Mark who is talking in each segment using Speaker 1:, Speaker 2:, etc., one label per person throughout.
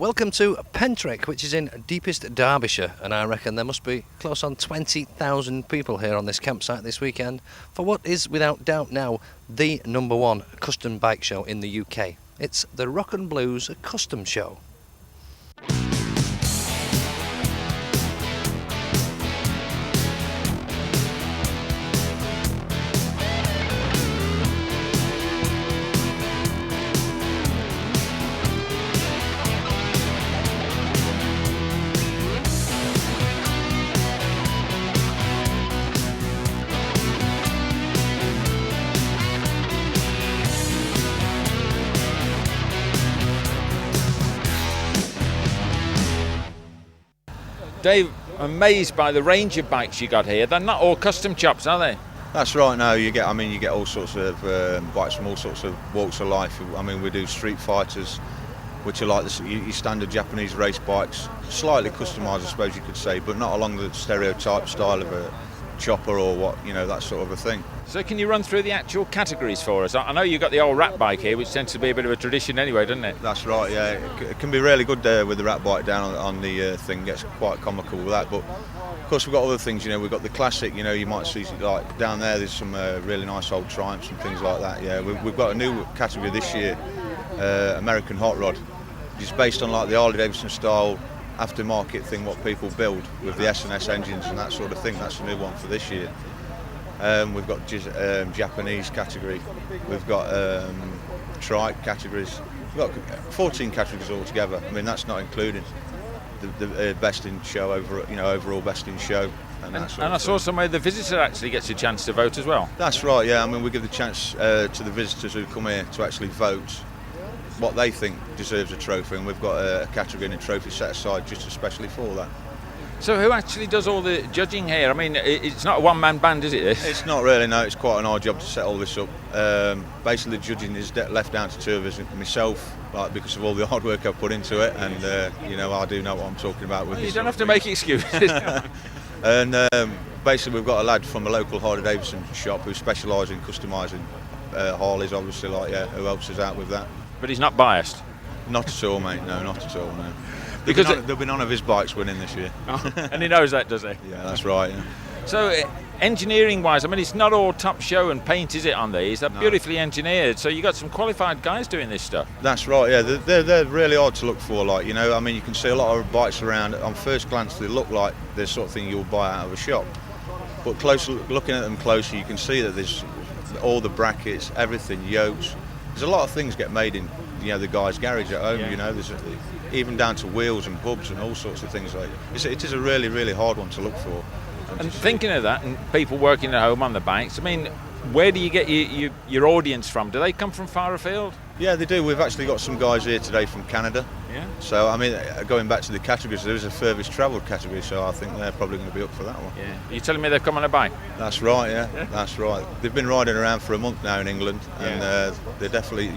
Speaker 1: Welcome to Pentrek, which is in deepest Derbyshire, and I reckon there must be close on 20,000 people here on this campsite this weekend for what is without doubt now the #1 custom bike show in the UK. It's the Rock and Blues Custom Show.
Speaker 2: Dave, I'm amazed by the range of bikes you got here. They're not all custom chops, are they?
Speaker 3: That's right. No, you get all sorts of bikes from all sorts of walks of life. I mean, we do street fighters, which are like your standard Japanese race bikes, slightly customised, I suppose you could say, but not along the stereotype style of a chopper or that sort of a thing.
Speaker 2: So can you run through the actual categories for us? I know you've got the old rat bike here, which tends to be a bit of a tradition anyway, doesn't it?
Speaker 3: That's right, yeah. It can be really good with the rat bike down on the thing. Gets quite comical with that. But of course, we've got other things. We've got the classic. You might see like down there. There's some really nice old Triumphs and things like that. Yeah, we've got a new category this year, American Hot Rod, which is based on like the Harley Davidson style aftermarket thing what people build with the S&S engines and that sort of thing. That's a new one for this year. We've got Japanese category, we've got trike categories, we've got 14 categories altogether. I mean, that's not including the best in show overall best in show and that sort of
Speaker 2: I saw somewhere the visitor actually gets a chance to vote as well.
Speaker 3: That's right, yeah. I mean, we give the chance to the visitors who come here to actually vote what they think deserves a trophy, and we've got a category and a trophy set aside just especially for that.
Speaker 2: So who actually does all the judging here? I mean, it's not a one-man band, is it?
Speaker 3: It's not really, no. It's quite an hard job to set all this up. Basically, the judging is left down to two of us, myself, because of all the hard work I've put into it, and I do know what I'm talking about with
Speaker 2: You
Speaker 3: this.
Speaker 2: don't have to make excuses.
Speaker 3: And basically, we've got a lad from a local Harley Davidson shop who specialises in customising Harleys, obviously, who helps us out with that.
Speaker 2: But he's not biased?
Speaker 3: Not at all, mate. No, not at all, no.
Speaker 2: Because
Speaker 3: there'll be none of his bikes winning this year.
Speaker 2: And he knows that, does he?
Speaker 3: Yeah, that's right. Yeah.
Speaker 2: So, engineering-wise, I mean, it's not all top show and paint, is it, on these? They're
Speaker 3: No.
Speaker 2: beautifully engineered, so you've got some qualified guys doing this stuff.
Speaker 3: That's right, yeah. They're really hard to look for, I mean, you can see a lot of bikes around. On first glance, they look like the sort of thing you'll buy out of a shop. But looking at them closer, you can see that there's all the brackets, everything, yokes. There's a lot of things get made in, the guy's garage at home,
Speaker 2: Yeah.
Speaker 3: There's even down to wheels and hubs and all sorts of things like that. It is a really, really hard one to look for.
Speaker 2: And thinking of that, and people working at home on the bikes, I mean, where do you get your audience from? Do they come from far afield?
Speaker 3: Yeah, they do. We've actually got some guys here today from Canada.
Speaker 2: Yeah.
Speaker 3: So, I mean, going back to the categories, there is a furthest travelled category, so I think they're probably going to be up for that one.
Speaker 2: Yeah. You're telling me they've come on a bike?
Speaker 3: That's right, yeah. That's right. They've been riding around for a month now in England, and they're definitely,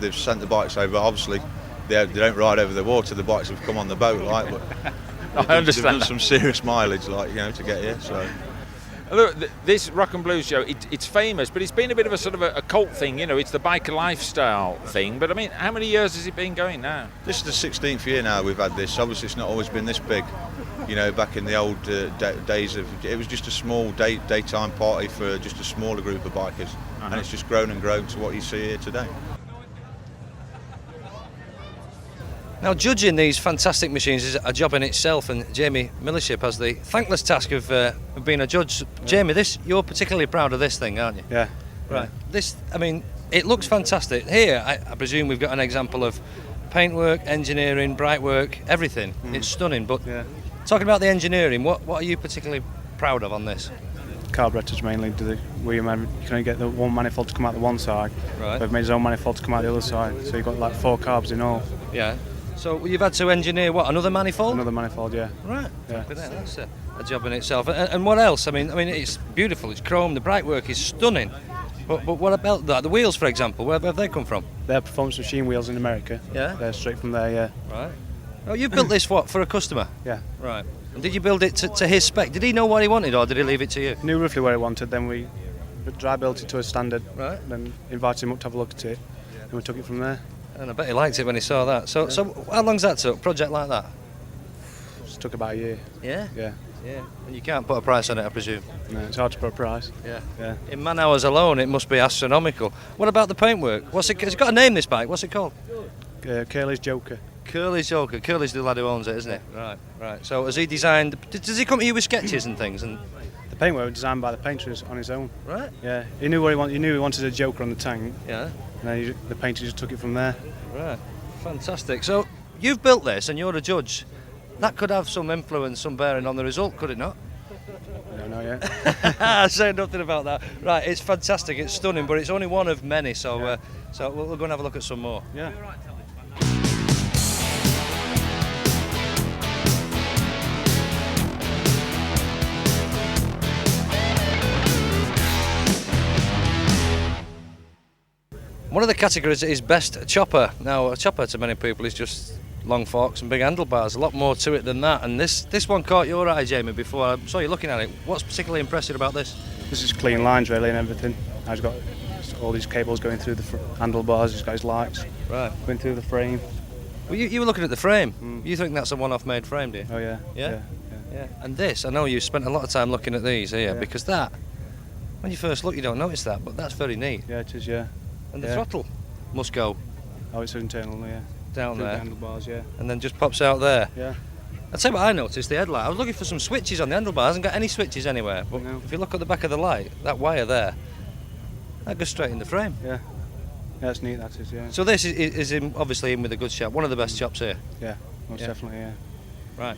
Speaker 3: they've sent the bikes over. Obviously, they don't ride over the water. The bikes have come on the boat, but
Speaker 2: I understand.
Speaker 3: They've done some serious mileage, to get here. So.
Speaker 2: Look, this Rock and Blues show, it's famous, but it's been a bit of a sort of a cult thing, it's the biker lifestyle thing. But I mean, how many years has it been going now?
Speaker 3: This is the 16th year now we've had this. Obviously, it's not always been this big. Back in the old days it was just a small daytime party for just a smaller group of bikers, and it's just grown and grown to what you see here today.
Speaker 1: Now, judging these fantastic machines is a job in itself, and Jamie Millership has the thankless task of being a judge. Jamie, you're particularly proud of this thing, aren't you?
Speaker 4: Yeah.
Speaker 1: Right. This, I mean, it looks fantastic. Here, I presume we've got an example of paintwork, engineering, bright work, everything. It's stunning. But talking about the engineering, what are you particularly proud of on this?
Speaker 4: Carburetors mainly. You can only get the one manifold to come out the one side.
Speaker 1: Right.
Speaker 4: They've made his own manifold to come out the other side. So you've got like 4 carbs in all.
Speaker 1: Yeah. So you've had to engineer another manifold?
Speaker 4: Another manifold, yeah.
Speaker 1: Right.
Speaker 4: Yeah.
Speaker 1: That's a job in itself. And what else? I mean, it's beautiful. It's chrome. The bright work is stunning. But what about that? The wheels, for example, where have they come from?
Speaker 4: They're performance machine wheels in America.
Speaker 1: Yeah.
Speaker 4: They're straight from there, yeah.
Speaker 1: Right. Oh, you built this for a customer?
Speaker 4: Yeah.
Speaker 1: Right. And did you build it to his spec? Did he know what he wanted, or did he leave it to you?
Speaker 4: Knew roughly where he wanted. Then we dry built it to a standard.
Speaker 1: Right.
Speaker 4: Then invited him up to have a look at it, and we took it from there.
Speaker 1: And I bet he liked it when he saw that. So how long's that took? Project like that?
Speaker 4: It took about a year.
Speaker 1: Yeah.
Speaker 4: Yeah.
Speaker 1: Yeah. And you can't put a price on it, I presume.
Speaker 4: No, it's hard to put a price.
Speaker 1: Yeah.
Speaker 4: Yeah.
Speaker 1: In man hours alone, it must be astronomical. What about the paintwork? What's it? It's got a name, this bike. What's it called?
Speaker 4: Curly's Joker.
Speaker 1: Curly's Joker. Curly's the lad who owns it, isn't it? Right. So has he designed? Does he come to you with sketches and things? And
Speaker 4: The paintwork was designed by the painter on his own.
Speaker 1: right.
Speaker 4: Yeah. He knew what he wanted. He knew he wanted a Joker on the tank,
Speaker 1: Yeah.
Speaker 4: and then the painter just took it from there.
Speaker 1: Right. Fantastic. So you've built this, and you're a judge. That could have some influence, some bearing on the result, could it not?
Speaker 4: I don't know yet.
Speaker 1: I say nothing about that. Right. It's fantastic. It's stunning, but it's only one of many. So we'll go and have a look at some more.
Speaker 4: Yeah.
Speaker 1: One of the categories is best chopper. Now, a chopper to many people is just long forks and big handlebars. A lot more to it than that. And this one caught your eye, Jamie, before I saw you looking at it. What's particularly impressive about this?
Speaker 4: This is clean lines really and everything. He's got all these cables going through the handlebars. He's got his lights
Speaker 1: Right.
Speaker 4: going through the frame.
Speaker 1: Well, you were looking at the frame. You think that's a one-off made frame, do you?
Speaker 4: Oh yeah.
Speaker 1: Yeah? Yeah. And this, I know you spent a lot of time looking at these here,
Speaker 4: Yeah.
Speaker 1: because that, when you first look, you don't notice that, but that's very neat.
Speaker 4: Yeah, it is. Yeah.
Speaker 1: And the
Speaker 4: Yeah.
Speaker 1: throttle must go
Speaker 4: Oh, it's internal. Yeah.
Speaker 1: down
Speaker 4: Through the
Speaker 1: there
Speaker 4: handlebars. Yeah.
Speaker 1: and then just pops out there.
Speaker 4: Yeah.
Speaker 1: I'd say what I noticed, the headlight. I was looking for some switches on the handlebar. Hasn't got any switches anywhere. But
Speaker 4: No.
Speaker 1: if you look at the back of the light, that wire there, that goes straight in the frame.
Speaker 4: Yeah. Yeah, it's neat. That is. Yeah.
Speaker 1: So this is obviously in with a good shop. One of the best shops here.
Speaker 4: Yeah. Most
Speaker 1: Yeah.
Speaker 4: definitely. Yeah.
Speaker 1: Right.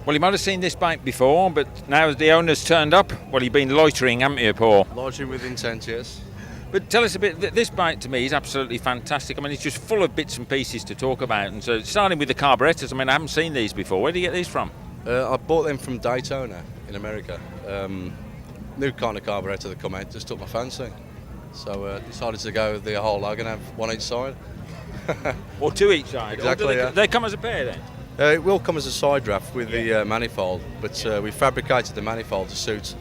Speaker 2: Well, you might have seen this bike before, but now the owner's turned up. Well, you've been loitering, haven't you, Paul?
Speaker 5: Largely with intent, yes.
Speaker 2: But tell us a bit. This bike to me is absolutely fantastic. I mean, it's just full of bits and pieces to talk about. And so, starting with the carburetors, I mean, I haven't seen these before. Where do you get these from?
Speaker 5: I bought them from Daytona in America. New kind of carburetor that come out, just took my fancy. So decided to go with the whole lug and have one each side.
Speaker 2: Or two each side?
Speaker 5: Exactly,
Speaker 2: Or do
Speaker 5: yeah.
Speaker 2: they come as a pair then?
Speaker 5: It will come as a side draft with the manifold, but we fabricated the manifold to suit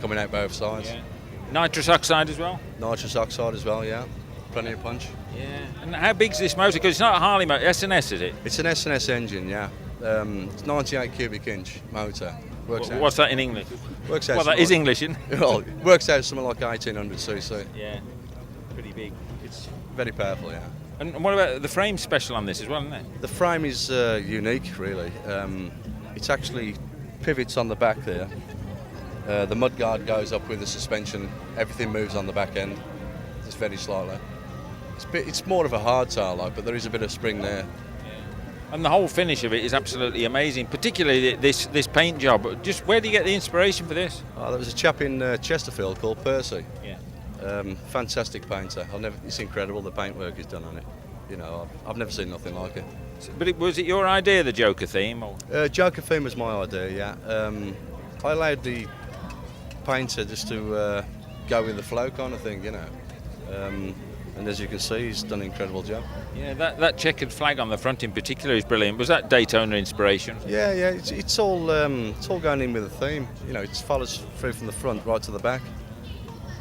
Speaker 5: coming out both sides.
Speaker 2: Yeah. Nitrous oxide as well?
Speaker 5: Nitrous oxide as well, yeah. Plenty of punch.
Speaker 2: Yeah. And how big's this motor? Because it's not a Harley motor, S&S is it?
Speaker 5: It's an S&S engine, yeah. It's 98 cubic inch motor. Works out.
Speaker 2: What's that in English?
Speaker 5: Works out
Speaker 2: Well, that
Speaker 5: something
Speaker 2: is English, isn't it?
Speaker 5: Well, it works out something like 1800 cc.
Speaker 2: Yeah. Pretty big. It's...
Speaker 5: Very powerful, yeah.
Speaker 2: And what about the frame special on this as well, isn't it?
Speaker 5: The frame is unique, really. It's actually pivots on the back there. The mudguard goes up with the suspension. Everything moves on the back end, just very slightly. It's more of a hardtail, like, but there is a bit of spring there.
Speaker 2: And the whole finish of it is absolutely amazing, particularly this paint job. Just where do you get the inspiration for this?
Speaker 5: There was a chap in Chesterfield called Percy.
Speaker 2: Yeah.
Speaker 5: Fantastic painter. It's incredible the paintwork he's done on it. You know, I've never seen nothing like it.
Speaker 2: But was it your idea, the Joker theme? Or?
Speaker 5: Joker theme was my idea, yeah. I allowed the painter just to go with the flow kind of thing, you know. And as you can see, he's done an incredible job.
Speaker 2: Yeah, that checkered flag on the front in particular is brilliant. Was that Daytona inspiration?
Speaker 5: Yeah. It's all going in with the theme. You know, it follows through from the front right to the back.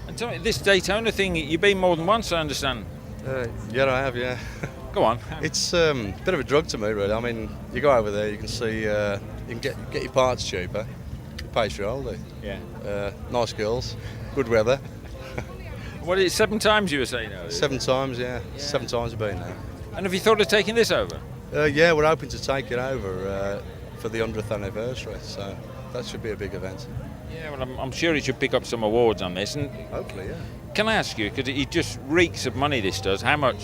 Speaker 2: And tell me, this Daytona thing, you've been more than once, I understand.
Speaker 5: Yeah, I have. Yeah.
Speaker 2: Go on.
Speaker 5: It's a bit of a drug to me, really. I mean, you go over there, you can see, you can get your parts cheaper. It pays for your holiday.
Speaker 2: Yeah.
Speaker 5: Nice girls, good weather.
Speaker 2: What is it, 7 times you were saying?
Speaker 5: 7 times, yeah. 7 times I've been there.
Speaker 2: And have you thought of taking this over?
Speaker 5: Yeah, we're hoping to take it over for the 100th anniversary, so that should be a big event.
Speaker 2: Yeah, well, I'm sure it should pick up some awards on this. And
Speaker 5: hopefully, yeah.
Speaker 2: Can I ask you, because it just reeks of money, this does, how much?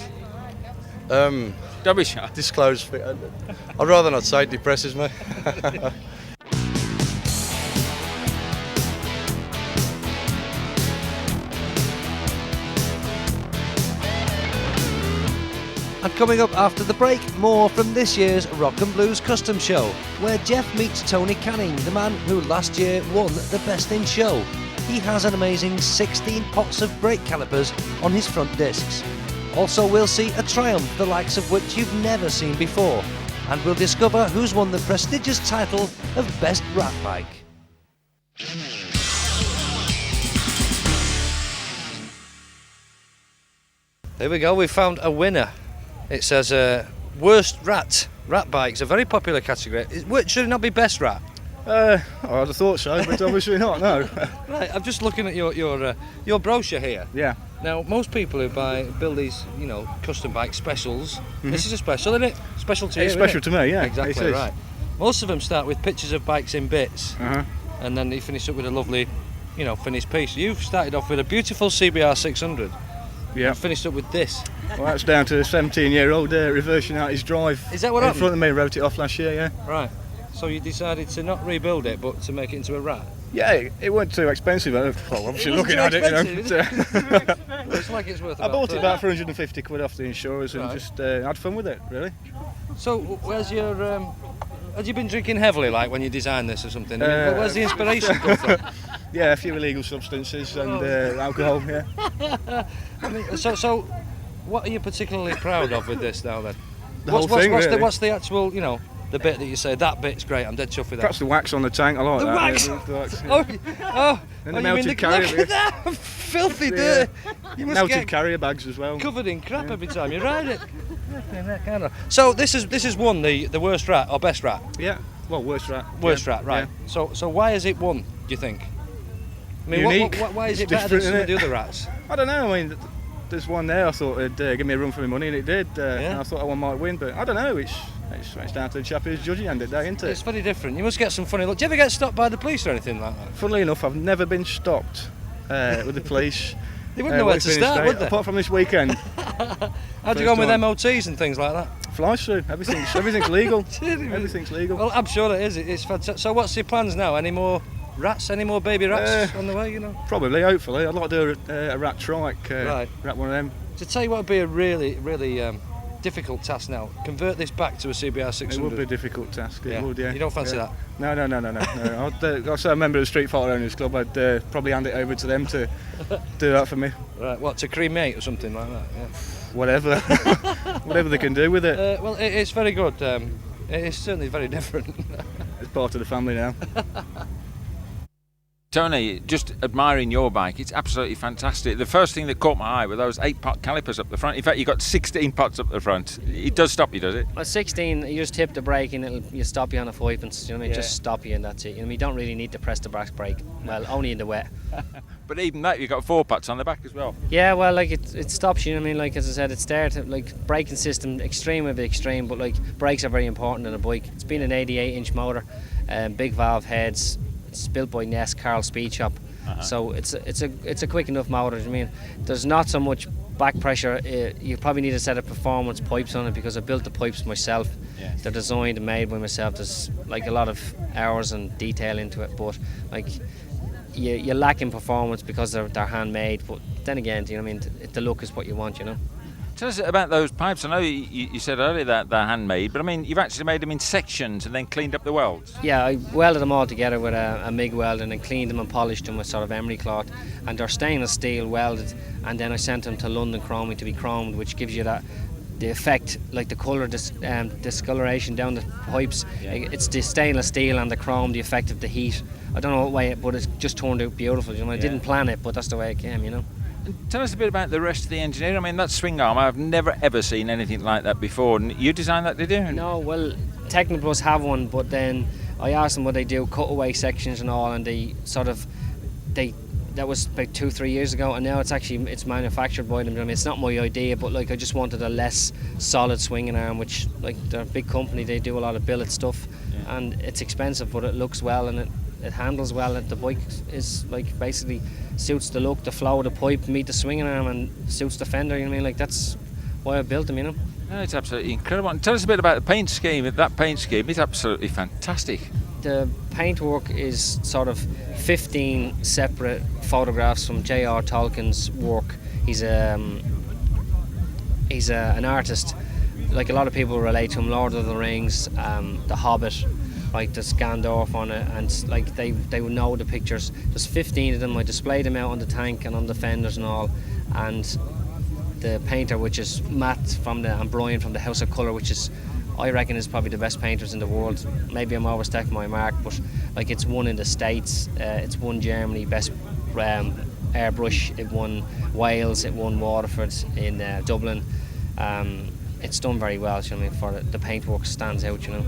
Speaker 2: Derbyshire.
Speaker 5: Disclose. I'd rather not say, it depresses me.
Speaker 1: And coming up after the break, more from this year's Rock and Blues Custom Show, where Jeff meets Tony Canning, the man who last year won the Best in Show. He has an amazing 16 pots of brake calipers on his front discs. Also, we'll see a Triumph, the likes of which you've never seen before. And we'll discover who's won the prestigious title of Best Rat Bike. Here we go, we've found a winner. It says worst rat bikes, a very popular category. Should it not be best rat?
Speaker 6: I'd have thought so, but obviously not, no.
Speaker 1: Right, I'm just looking at your brochure here.
Speaker 6: Yeah.
Speaker 1: Now, most people who build these, custom bike specials, this is a special, isn't it? Special to you,
Speaker 6: It's special
Speaker 1: isn't
Speaker 6: to me, yeah.
Speaker 1: Exactly, right. Most of them start with pictures of bikes in bits, and then you finish up with a lovely, finished piece. You've started off with a beautiful CBR 600.
Speaker 6: Yeah.
Speaker 1: And finished up with this.
Speaker 6: Well, that's down to a 17-year-old reversing out his drive.
Speaker 1: Is that what
Speaker 6: in
Speaker 1: happened?
Speaker 6: front of me, wrote it off last year, yeah.
Speaker 1: Right. So you decided to not rebuild it, but to make it into a rat?
Speaker 6: Yeah, it wasn't too expensive. Well, obviously looking at it,
Speaker 1: Looks like it's worth
Speaker 6: I bought it about for 150 quid off the insurers and
Speaker 1: Right.
Speaker 6: just had fun with it, really.
Speaker 1: So where's your... had you been drinking heavily, like when you designed this or something? Where's the inspiration come from?
Speaker 6: Yeah, a few illegal substances and alcohol, yeah.
Speaker 1: I mean, so what are you particularly proud of with this now then?
Speaker 6: The whole thing, really.
Speaker 1: What's the actual, the bit that you say, that bit's great, I'm dead chuffed with that?
Speaker 6: Perhaps the wax on the tank, I like
Speaker 1: The
Speaker 6: that.
Speaker 1: wax?
Speaker 6: Yeah, the wax, yeah. And the
Speaker 1: you
Speaker 6: melted
Speaker 1: mean
Speaker 6: carrier
Speaker 1: look at that filthy dirt. You must
Speaker 6: melted
Speaker 1: get
Speaker 6: carrier bags as well.
Speaker 1: covered in crap every time you ride it. So this is won the worst rat or best rat?
Speaker 6: Yeah, well, worst rat.
Speaker 1: Worst
Speaker 6: yeah.
Speaker 1: rat, right.
Speaker 6: Yeah.
Speaker 1: So why has it won, do you think? I mean,
Speaker 6: Unique.
Speaker 1: why is
Speaker 6: It's
Speaker 1: it better than
Speaker 6: different,
Speaker 1: some of
Speaker 6: isn't
Speaker 1: the
Speaker 6: it?
Speaker 1: other rats?
Speaker 6: I don't know, I mean, there's one there I thought it'd give me a run for my money, and it did. And I thought that one might win, but I don't know, it's down to the chap who's judging end of the day, isn't it?
Speaker 1: It's very different. You must get some funny look. Do you ever get stopped by the police or anything like that?
Speaker 6: Funnily enough, I've never been stopped with the police.
Speaker 1: They wouldn't know where to start, would they?
Speaker 6: Apart from this weekend.
Speaker 1: How'd you go on with
Speaker 6: time.
Speaker 1: MOTs and things like that?
Speaker 6: Flies through, everything's legal. Everything's legal.
Speaker 1: Well, I'm sure it is. It's fantastic. So what's your plans now? Any more rats? Any more baby rats on the way,
Speaker 6: Probably, hopefully. I'd like to do a rat trike,
Speaker 1: Right.
Speaker 6: rat one of them.
Speaker 1: To tell you what would be a really, really difficult task now, convert this back to a CBR 600.
Speaker 6: It would be a difficult task, it would, yeah.
Speaker 1: You don't fancy
Speaker 6: yeah.
Speaker 1: that?
Speaker 6: No. I'd say a member of the Street Fighter Owners Club, I'd probably hand it over to them to do that for me.
Speaker 1: Right, what, to cremate or something like that? Yeah.
Speaker 6: Whatever. Whatever they can do with it.
Speaker 1: Well, it's very good. It is certainly very different.
Speaker 6: It's part of the family now.
Speaker 2: Tony, just admiring your bike, it's absolutely fantastic. The first thing that caught my eye were those 8-pot calipers up the front. In fact, you've got 16 pots up the front. It does stop you, does it?
Speaker 7: Well, 16, you just tip the brake and you stop you on a 5-pence, you know what I mean?
Speaker 2: Yeah.
Speaker 7: Just stop you and that's it. You don't really need to press the back brake. Well, only in the wet.
Speaker 2: But even that, you've got 4 pots on the back as well.
Speaker 7: Yeah, well, like it stops you, you know what I mean? Like as I said, it's there to, like, braking system, extreme of the extreme, but like brakes are very important in a bike. It's been an 88-inch motor, big valve heads. It's built by Ness, Carl Speed Shop. So it's a quick enough motor. I mean, there's not so much back pressure, you probably need a set of performance pipes on it, because I built the pipes myself.
Speaker 2: Yeah.
Speaker 7: They're designed and made by myself. There's like a lot of hours and detail into it, but like you lack in performance because they're handmade. But then again, you know what I mean, the look is what you want, you know.
Speaker 2: Tell us about those pipes. I know you said earlier that they're handmade, but I mean, you've actually made them in sections and then cleaned up the welds.
Speaker 7: Yeah, I welded them all together with a MIG weld, and then cleaned them and polished them with sort of emery cloth, and they're stainless steel welded, and then I sent them to London Chroming to be chromed, which gives you the effect, like the colour discoloration down the pipes.
Speaker 2: Yeah.
Speaker 7: It's the stainless steel and the chrome, the effect of the heat. I don't know what way, but it just turned out beautiful. You know, I didn't plan it, but that's the way it came, you know.
Speaker 2: And tell us a bit about the rest of the engineering. I mean, that swing arm, I've never ever seen anything like that before. And you designed that, did you?
Speaker 7: No, well, Technoplus have one, but then I asked them what they do, cutaway sections and all, and they sort of, that was about 2-3 years ago, and now it's manufactured by them. I mean, it's not my idea, but like I just wanted a less solid swinging arm, which, like, they're a big company, they do a lot of billet stuff, and it's expensive, but it looks well and it handles well, and the bike is like basically suits the look, the flow of the pipe, meet the swinging arm, and suits the fender. You know what I mean? Like, that's why I built them, you know.
Speaker 2: No, it's absolutely incredible. And tell us a bit about the paint scheme. That paint scheme is absolutely fantastic.
Speaker 7: The paintwork is sort of 15 separate photographs from J.R. Tolkien's work. He's an artist. Like, a lot of people relate to him. Lord of the Rings, The Hobbit, like there's Gandalf on it, and like they would know the pictures. There's 15 of them. I displayed them out on the tank and on the fenders and all. And the painter, which is Matt and Brian from the House of Colour, which is, I reckon, is probably the best painters in the world. Maybe I'm overstepping my mark, but like, it's won in the States, it's won Germany best airbrush, it won Wales, it won Waterford in Dublin. It's done very well, you know what I mean, for the paintwork stands out, you know.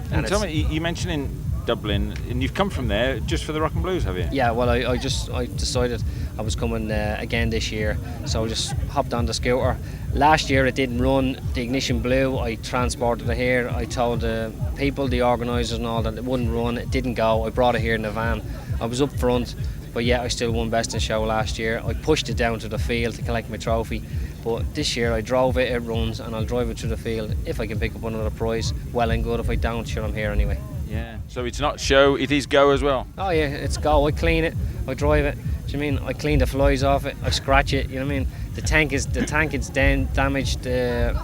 Speaker 2: And tell me, you mentioned in Dublin, and you've come from there just for the Rock and Blues, have you?
Speaker 7: Yeah, well, I decided I was coming again this year, so I just hopped on the scooter. Last year it didn't run, the ignition blew, I transported it here, I told the people, the organisers and all, that it wouldn't run, it didn't go, I brought it here in the van. I was up front, but yeah, I still won Best in Show last year. I pushed it down to the field to collect my trophy, but this year I drove it, it runs, and I'll drive it through the field. If I can pick up another prize, well and good. If I don't, sure, I'm here anyway.
Speaker 2: Yeah, so it's not show, it is go as well.
Speaker 7: Oh yeah, it's go. I clean it, I drive it. Do you mean I clean the flies off it? I scratch it. You know what I mean? The tank is damaged. The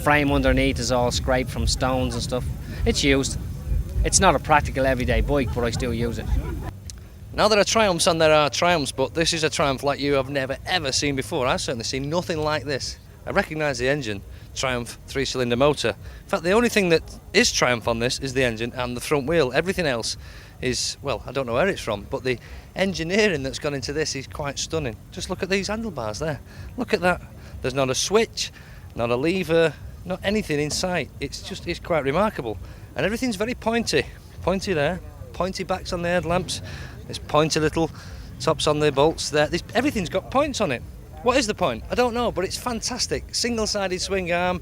Speaker 7: frame underneath is all scraped from stones and stuff. It's used. It's not a practical everyday bike, but I still use it.
Speaker 1: Now, there are Triumphs and there are Triumphs, but this is a Triumph like you have never ever seen before. I've certainly seen nothing like this. I recognise the engine, Triumph 3-cylinder motor. In fact, the only thing that is Triumph on this is the engine and the front wheel. Everything else is, well, I don't know where it's from, but the engineering that's gone into this is quite stunning. Just look at these handlebars there. Look at that. There's not a switch, not a lever, not anything in sight. It's quite remarkable. And everything's very pointy. Pointy there, pointy backs on the headlamps. There's pointy little tops on the bolts there. Everything's got points on it. What is the point? I don't know, but it's fantastic. Single-sided swing arm.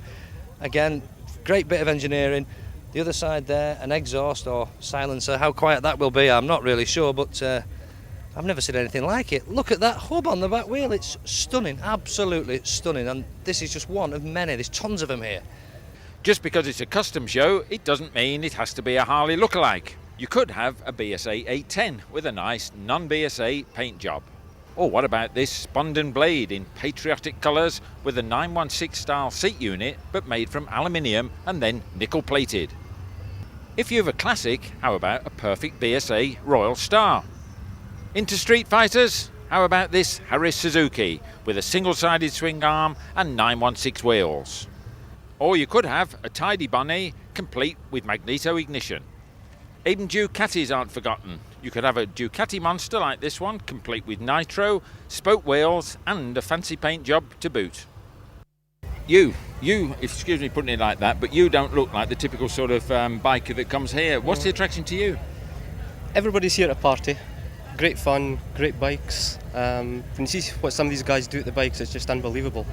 Speaker 1: Again, great bit of engineering. The other side there, an exhaust or silencer. How quiet that will be, I'm not really sure, but I've never seen anything like it. Look at that hub on the back wheel. It's stunning, absolutely stunning. And this is just one of many. There's tons of them here.
Speaker 2: Just because it's a custom show, it doesn't mean it has to be a Harley lookalike. You could have a BSA 810 with a nice non-BSA paint job. Or what about this Spondon blade in patriotic colours with a 916 style seat unit but made from aluminium and then nickel plated? If you have a classic, how about a perfect BSA Royal Star? Into Street Fighters, how about this Harris Suzuki with a single-sided swing arm and 916 wheels? Or you could have a tidy bunny complete with magneto ignition. Even Ducatis aren't forgotten. You could have a Ducati monster like this one, complete with nitro, spoke wheels and a fancy paint job to boot. You, excuse me putting it like that, but you don't look like the typical sort of biker that comes here. What's the attraction to you?
Speaker 8: Everybody's here at a party. Great fun, great bikes. When you see what some of these guys do at the bikes, it's just unbelievable.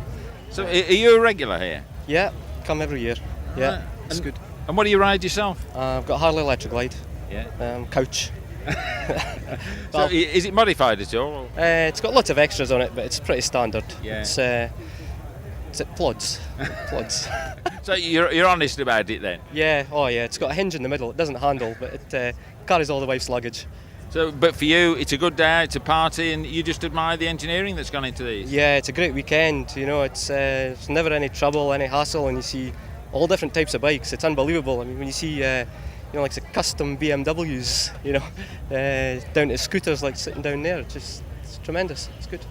Speaker 2: So are you a regular here?
Speaker 8: Yeah, come every year. Yeah, it's good.
Speaker 2: And what do you ride yourself?
Speaker 8: I've got a Harley Electric Glide.
Speaker 2: Yeah.
Speaker 8: Couch.
Speaker 2: So is it modified at all?
Speaker 8: It's got lots of extras on it, but it's pretty standard.
Speaker 2: Yeah.
Speaker 8: It's plods. Plods.
Speaker 2: So you're honest about it then?
Speaker 8: Yeah, oh yeah, it's got a hinge in the middle. It doesn't handle, but it carries all the wife's luggage.
Speaker 2: So, but for you, it's a good day, it's a party, and you just admire the engineering that's gone into these?
Speaker 8: Yeah, it's a great weekend. You know, it's never any trouble, any hassle, and you see all different types of bikes. It's unbelievable. I mean, when you see, like the custom BMWs, down to scooters like sitting down there, it's tremendous. It's good.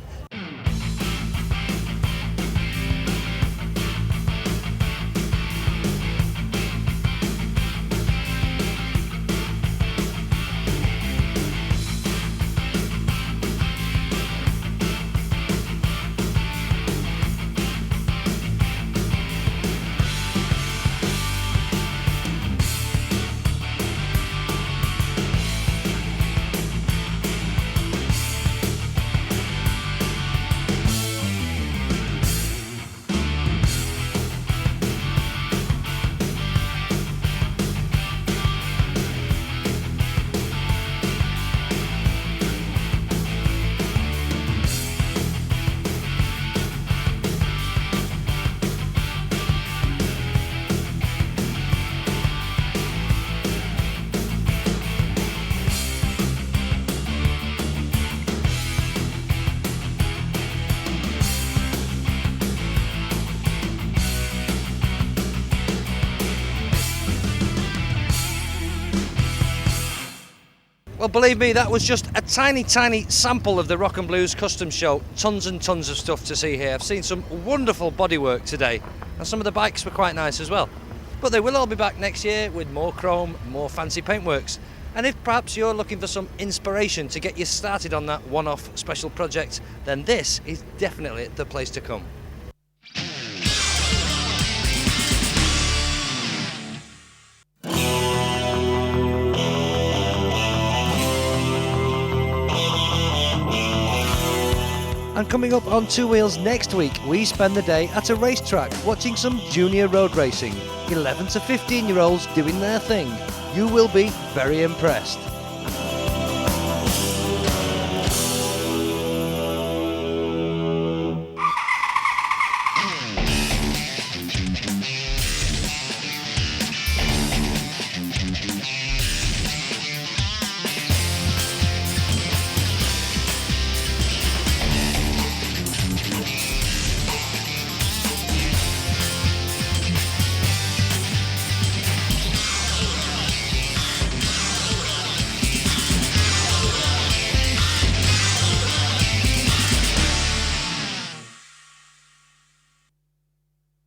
Speaker 1: Well, believe me, that was just a tiny sample of the Rock and Blues Custom Show. Tons and tons of stuff to see here. I've seen some wonderful bodywork today, and some of the bikes were quite nice as well. But they will all be back next year with more chrome, more fancy paintworks. And if perhaps you're looking for some inspiration to get you started on that one-off special project, then this is definitely the place to come. And coming up on Two Wheels next week, we spend the day at a racetrack watching some junior road racing. 11 to 15-year-olds doing their thing. You will be very impressed.